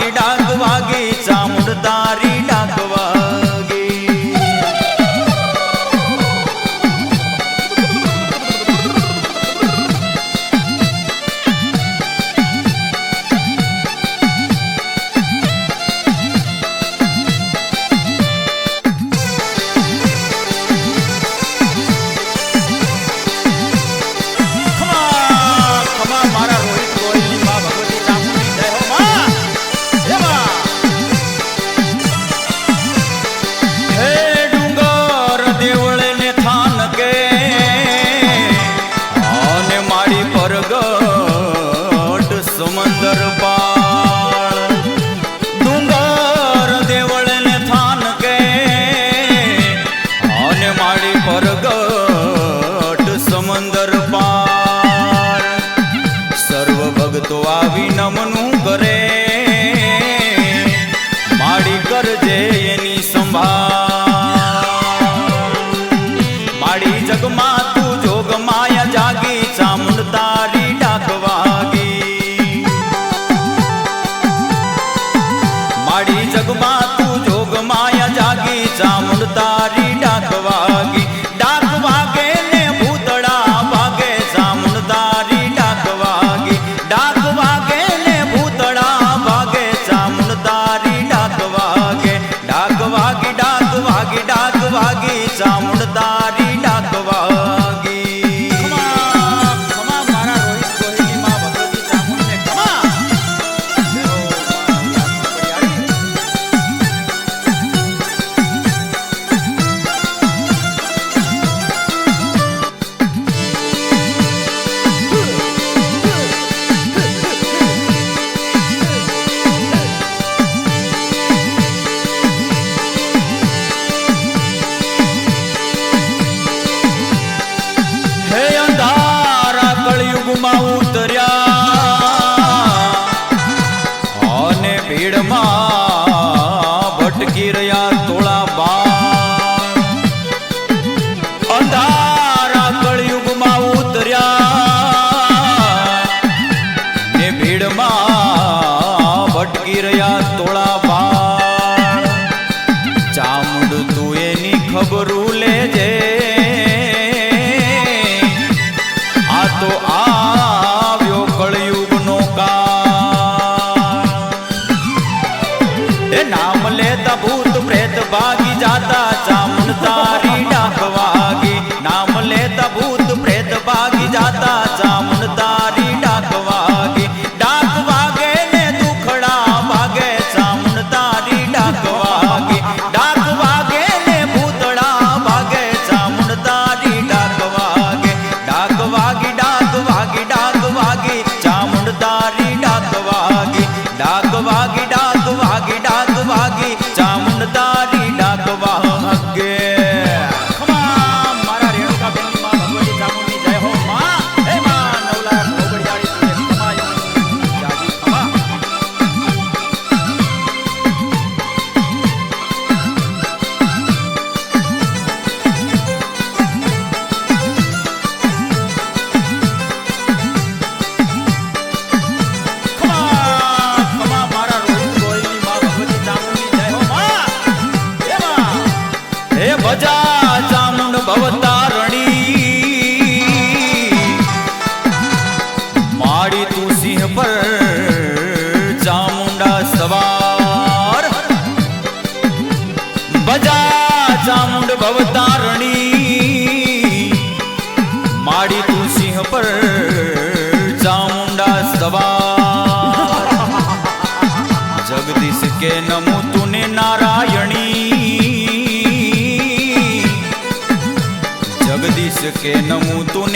વાગી ડાક વાગી ચામુંડ તારી ડાક વાગી સમંદર પાળ ડુંગર દેવળ ને થાન કે અને મારી પરગટ સમંદર પાર સર્વ ભક્તો આવી નમનું કરે માડી કરજે એની સંભાળ માડી જગમાં તું જોગ માયા જાગી ચામુંડ તારી ડાક વાગી માડી જગમાં તું જોગ માયા જાગી ચામુંડ તારી ડાક વાગી ડાક વાગે ને ભૂતળા વાગે ચામુંડ તારી ડાક વાગી ડાક વાગે ને ભૂતળા વાગે ચામુંડ તારી ડાક વાગે ડાક વાગી ડાક વાગી ડાક વાગી ચામુંડ તારી ડાક વાગી ઉતર્યા અને ભીડમાં ભટકી રહ્યા તોળા બાળ અંધારા કળયુગમાં ઉતર્યા ને ભીડમાં ભટકી રહ્યા તોળા બાળ ચામુંડ તું એની ખબરું લેજે આ તો આવ્યો કળયુગનો કાળ એ નામ લેતા ભૂત પ્રેત ભાગી જાતા ચામુંડ તારી ડાક વાગી નામ લેતા ભૂત પ્રેત ભાગી જાતા ચામુંડ તારી ડાક વાગી ડાક વાગે ને દુખડા ભાગે ચામુંડ તારી ડાક વાગી ડાક વાગે ને ભૂતડા ભાગે ચામુંડ તારી ડાક વાગે ડાક વાગી ડાક વાગી ડાક વાગી ચામુંડ તારી ડાક વાગી ડાક વાગી ડાક વાગી ડાક વાગી ચામુંડ તારી ડાક વાગે મારા રેણુકા બેનની માં ભગવતી ચામુંડની જય હો માં હે માં નવલા ગોગડિયાળી તુને ખમાયો જાજી ખમા ભજા ચામુંડ ભવતારણી માડી તું સિંહ પર ચામુંડા સવાર ભજા ચામુંડ ભવતારણી માડી તું સિંહ પર ચામુંડા સવાર જગદીશ કે નમો તુને નારાયણી જગદીશ કે નમો તું